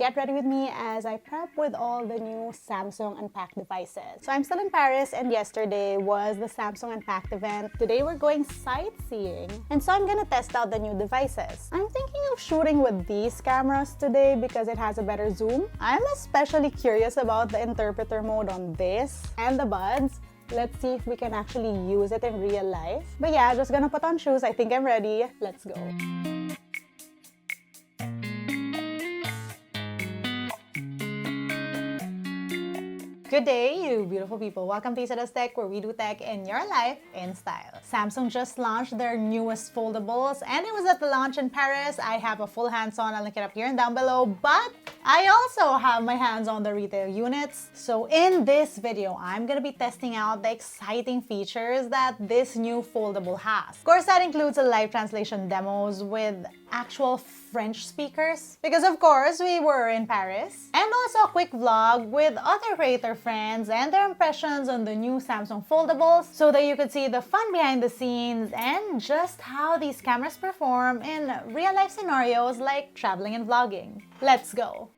get ready with me as I prep with all the new Samsung Unpacked devices. So I'm still in Paris and yesterday was the Samsung Unpacked event. Today we're going sightseeing and so I'm gonna test out the new devices. I'm thinking of shooting with these cameras today because it has a better zoom. I'm especially curious about the interpreter mode on this and the buds. Let's see if we can actually use it in real life. But yeah, just gonna put on shoes. I think I'm ready. Let's go. Good day, you beautiful people. Welcome to LAZADA's Tech, where we do tech in your life in style. Samsung just launched their newest foldables, and it was at the launch in Paris. I have a full hands-on. I'll link it up here and down below, but I also have my hands on the retail units. So in this video, I'm gonna be testing out the exciting features that this new foldable has. Of course, that includes a live translation demos with actual French speakers, because of course we were in Paris, and also a quick vlog with other creator friends and their impressions on the new Samsung foldables, so that you could see the fun behind the scenes and just how these cameras perform in real life scenarios like traveling and vlogging. Let's go!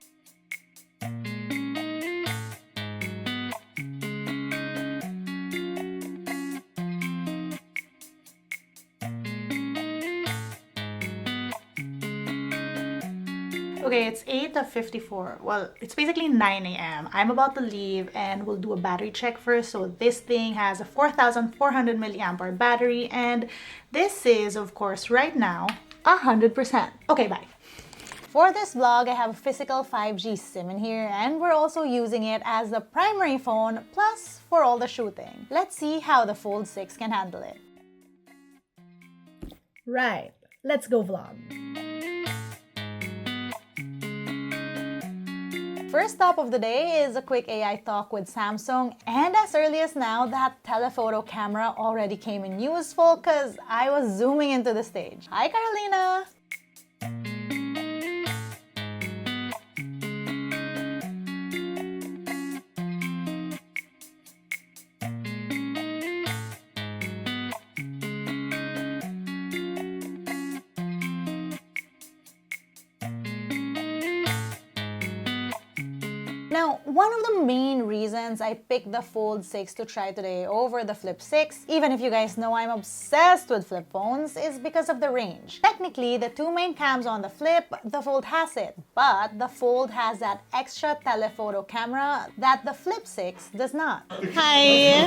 Okay, it's 8:54. Well, it's basically 9 a.m. I'm about to leave and we'll do a battery check first. So this thing has a 4,400 milliamp hour battery, and this is, of course, right now, 100%. Okay, bye. For this vlog, I have a physical 5G SIM in here, and we're also using it as the primary phone, plus for all the shooting. Let's see how the Fold 6 can handle it. Right, let's go vlog. First stop of the day is a quick AI talk with Samsung, and as early as now, that telephoto camera already came in useful because I was zooming into the stage. Hi, Carolina! Now, one of the main reasons I picked the Fold 6 to try today over the Flip 6, even if you guys know I'm obsessed with flip phones, is because of the range. Technically, the two main cams on the Flip, the Fold has it, but the Fold has that extra telephoto camera that the Flip 6 does not. Hi!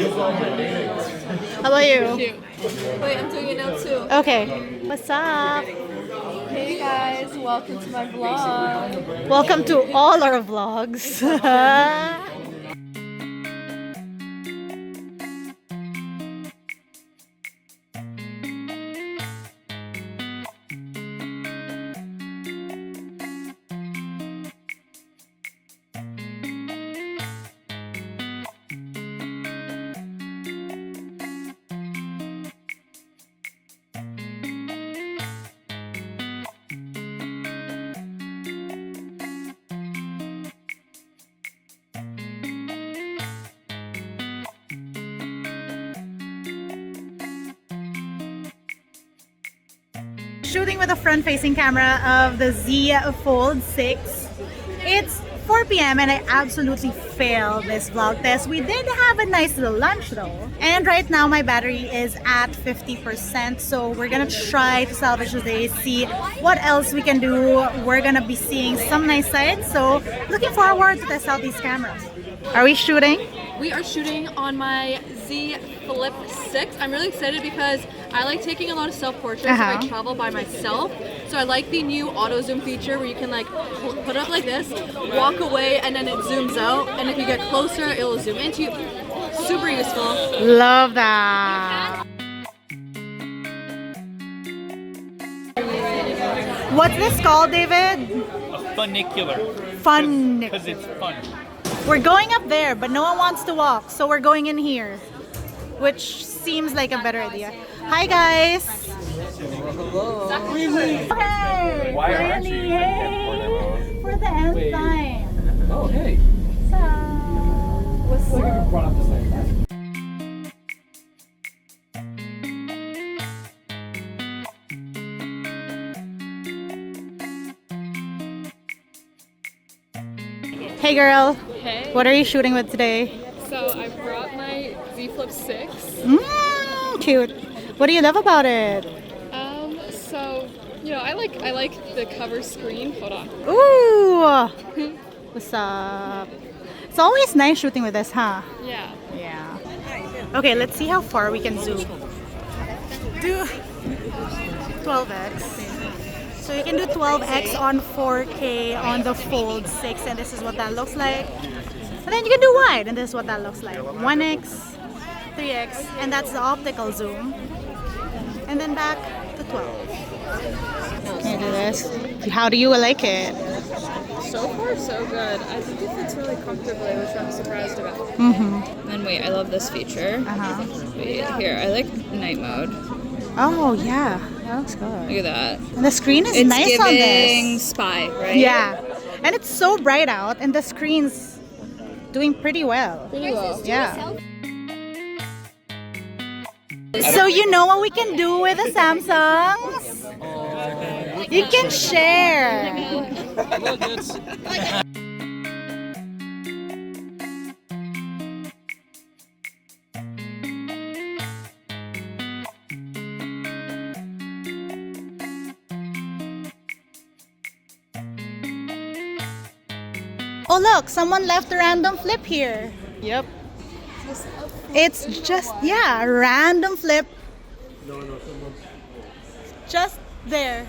How about you? Cute. Wait, I'm doing it now too. Okay. What's up? Hey guys, welcome to my vlog. Welcome to all our vlogs. Shooting with a front-facing camera of the Z Fold6. It's 4 p.m. and I absolutely failed this vlog test. We did have a nice little lunch though. And right now my battery is at 50%, so we're gonna try to salvage the day, see what else we can do. We're gonna be seeing some nice sights, so looking forward to test out these cameras. Are we shooting? We are shooting on my Z Flip 6. I'm really excited because I like taking a lot of self-portraits if I travel by myself. So I like the new auto zoom feature where you can like put it up like this, walk away, and then it zooms out. And if you get closer, it'll zoom into you. Super useful. Love that. What's this called, David? A funicular. Funicular. Because it's fun. We're going up there, but no one wants to walk, so we're going in here, which seems like a better idea. Hi, guys. Hey, Why finally, aren't you using hey, for the end sign. Oh, hey. What's up? Run up the same. Hey girl, Hey. what are you shooting with today? So I brought my Z Flip 6. Cute. What do you love about it? So you know, I like the cover screen. Hold on. Ooh! What's up? It's always nice shooting with this, huh? Yeah. Yeah. Okay, let's see how far we can zoom. Do 12x. So you can do 12x on 4K on the Fold 6, and this is what that looks like. And then you can do wide, and this is what that looks like. 1x, 3x, and that's the optical zoom. And then back to 12. Can you do this? How do you like it? So far, so good. I think it fits really comfortably, which I'm surprised about. And wait, I love this feature. Wait, here, I like night mode. Oh, yeah. That looks good. Look at that. And the screen is It's nice on giving this. spy, right? Yeah. And it's so bright out, and the screen's doing pretty well. Pretty well. Yeah. So you know what we can do with the Samsungs? You can share. Oh look, someone left a random flip here. Yep. It's just, yeah, random flip. Just there.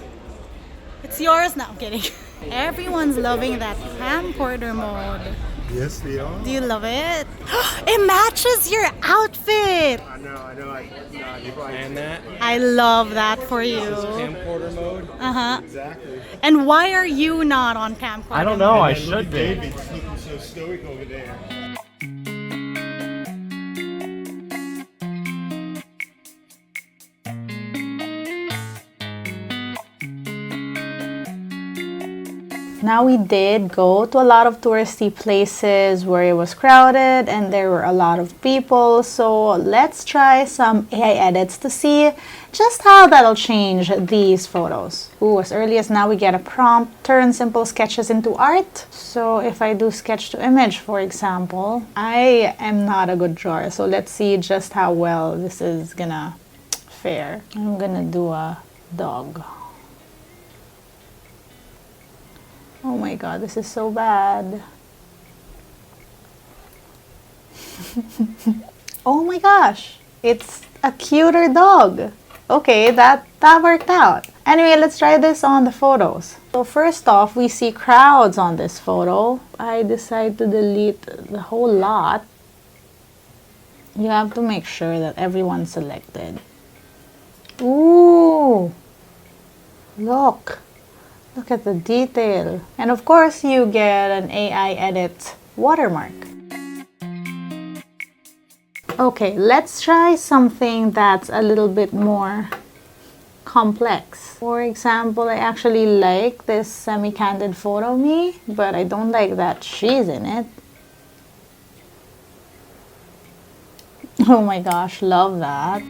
It's yours now. I'm kidding. Everyone's loving that camcorder mode. Yes, they are. Do you love it? It matches your outfit. I know. And that I love that for you. camcorder mode. Uh-huh. Exactly. And why are you not on camcorder? I don't know, And I then look should at be. David looking so stoic over there. Now we did go to a lot of touristy places where it was crowded and there were a lot of people. So let's try some AI edits to see just how that'll change these photos. Ooh, as early as now we get a prompt, turn simple sketches into art. So if I do sketch to image, for example, I am not a good drawer. So let's see just how well this is gonna fare. I'm gonna do a dog. Oh my god, this is so bad. Oh my gosh, it's a cuter dog. Okay, that worked out. Anyway, let's try this on the photos. So first off, we see crowds on this photo. I decide to delete the whole lot. You have to make sure that everyone's selected. Ooh, look. Look at the detail. And of course, you get an AI edit watermark. Okay, let's try something that's a little bit more complex. For example, I actually like this semi-candid photo of me, but I don't like that she's in it. Oh my gosh, love that.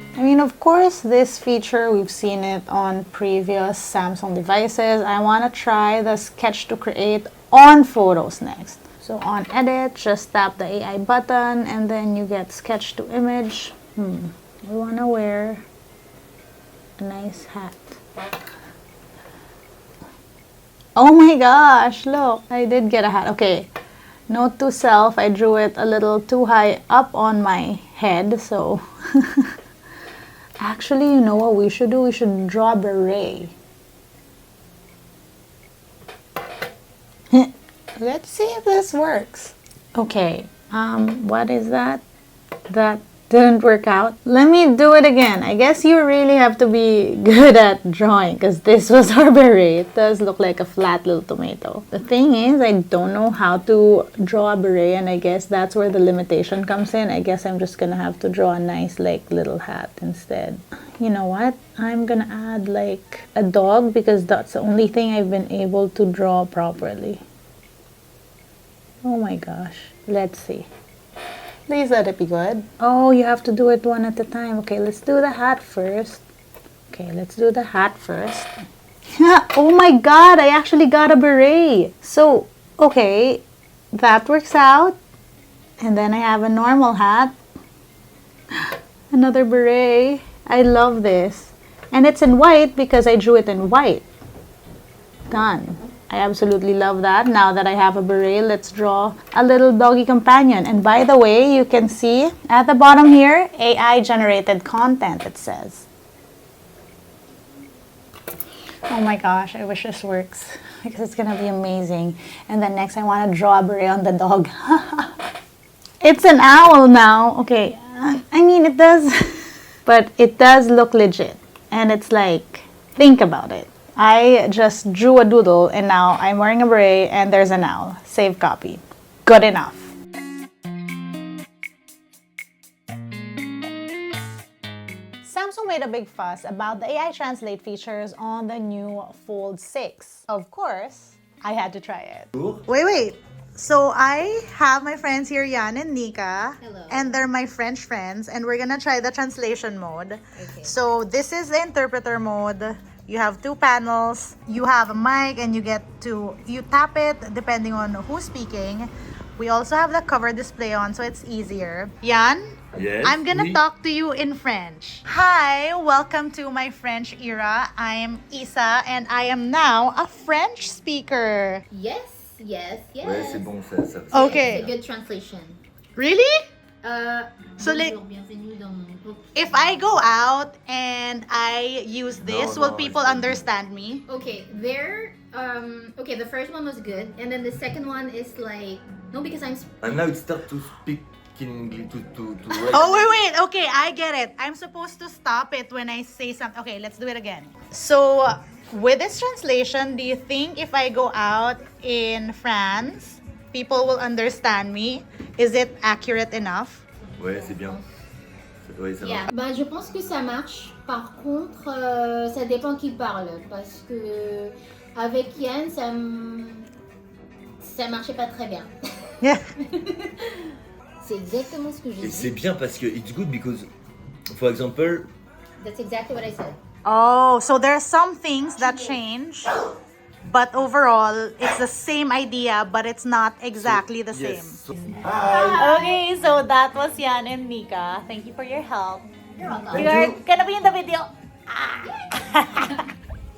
I mean, of course, this feature, we've seen it on previous Samsung devices. I want to try the sketch to create on photos next. So on edit, just tap the AI button and then you get sketch to image. I want to wear a nice hat. Oh my gosh, look, I did get a hat. Okay, note to self, I drew it a little too high up on my head, so... Actually, you know what we should do? We should draw a beret. Let's see if this works. Okay, what is that? That didn't work out. Let me do it again. I guess you really have to be good at drawing because this was our beret. It does look like a flat little tomato. The thing is, I don't know how to draw a beret, and I guess that's where the limitation comes in. I guess I'm just gonna have to draw a nice like little hat instead. You know what? I'm gonna add like a dog because that's the only thing I've been able to draw properly. Oh my gosh. Let's see. Please let it be good. Oh, you have to do it one at a time. Okay, let's do the hat first. Okay, let's do the hat first. Oh my god, I actually got a beret. So, okay, that works out. And then I have a normal hat. Another beret. I love this. And it's in white because I drew it in white. Done. I absolutely love that. Now that I have a beret, let's draw a little doggy companion. And by the way, you can see at the bottom here, AI generated content, it says. Oh my gosh, I wish this works because it's gonna be amazing. And then next I want to draw a beret on the dog. It's an owl now. Okay, I mean it does, but it does look legit. And it's like, think about it. I just drew a doodle and now I'm wearing a beret and there's an owl. Save copy. Good enough. Samsung made a big fuss about the AI translate features on the new Fold 6. Of course, I had to try it. Wait. So I have my friends here, Yan and Nika. Hello. And they're my French friends and we're gonna try the translation mode. Okay. So this is the interpreter mode. You have two panels, you have a mic and you tap it depending on who's speaking. We also have the cover display on so it's easier. Yan? Yes, I'm gonna talk to you in French. Hi, welcome to my French era. I am Isa and I am now a French speaker. Yes. Ouais, c'est bon, ça. Okay. It's a good translation. Really? So Bonjour, like, bienvenue dans mon book. if I go out and I use this, will people understand me? Okay, okay, the first one was good, and then the second one is like, no, because And now it starts to speak in English to write. Oh, wait. Okay, I get it. I'm supposed to stop it when I say something. Okay, let's do it again. So, with this translation, do you think if I go out in France, people will understand me? Is it accurate enough? Ouais, c'est bien. Ouais, ça yeah. marche. Ben, je pense que ça marche. Par contre, ça dépend qui parle, parce que avec Yann, ça marchait pas très bien. Yeah. C'est exactement ce que j'ai Et dit. c'est bien parce que it's good because, for example, That's exactly what I said. Oh, so there are some things that change, but overall, it's the same idea, but it's not exactly the same. yes. Okay, so that was Yan and Nika. Thank you for your help. You're welcome. You're gonna be in the video.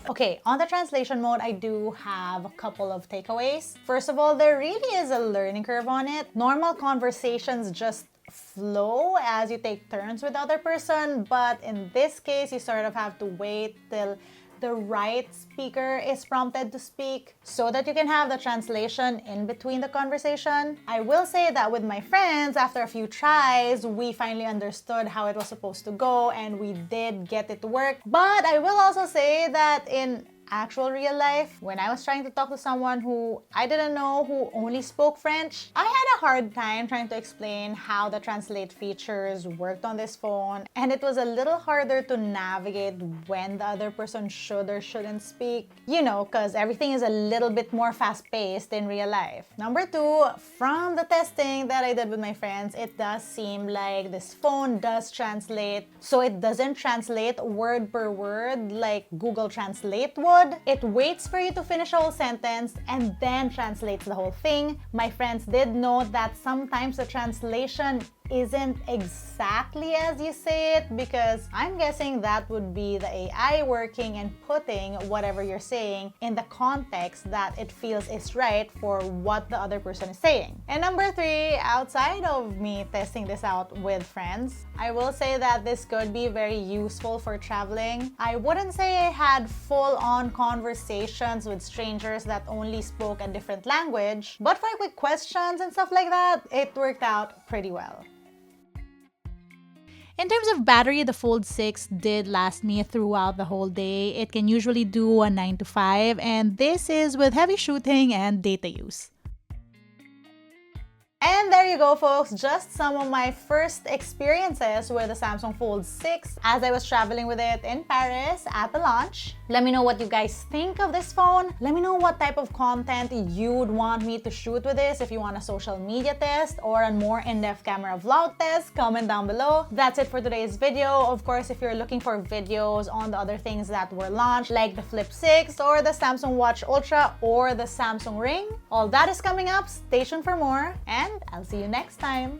Okay, on the translation mode, I do have a couple of takeaways. First of all, there really is a learning curve on it. Normal conversations just flow as you take turns with the other person, but in this case, you sort of have to wait till the right speaker is prompted to speak so that you can have the translation in between the conversation. I will say that with my friends, after a few tries, we finally understood how it was supposed to go and we did get it to work. But I will also say that in actual real life, when I was trying to talk to someone who I didn't know who only spoke French, I had a hard time trying to explain how the translate features worked on this phone, and it was a little harder to navigate when the other person should or shouldn't speak, you know, because everything is a little bit more fast-paced in real life. Number two, from the testing that I did with my friends, it does seem like this phone does translate, so it doesn't translate word per word like Google Translate would. It waits for you to finish a whole sentence and then translates the whole thing. My friends did note that sometimes the translation isn't exactly as you say it, because I'm guessing that would be the AI working and putting whatever you're saying in the context that it feels is right for what the other person is saying. And number three, outside of me testing this out with friends, I will say that this could be very useful for traveling. I wouldn't say I had full-on conversations with strangers that only spoke a different language, but for quick questions and stuff like that, it worked out pretty well. In terms of battery, the Fold 6 did last me throughout the whole day. It can usually do a 9 to 5, and this is with heavy shooting and data use. And there you go, folks, just some of my first experiences with the Samsung Fold 6 as I was traveling with it in Paris at the launch. Let me know what you guys think of this phone. Let me know what type of content you'd want me to shoot with this. If you want a social media test or a more in-depth camera vlog test, comment down below. That's it for today's video. Of course, if you're looking for videos on the other things that were launched, like the Flip 6 or the Samsung Watch Ultra or the Samsung Ring, all that is coming up. Stay tuned for more, and I'll see you next time.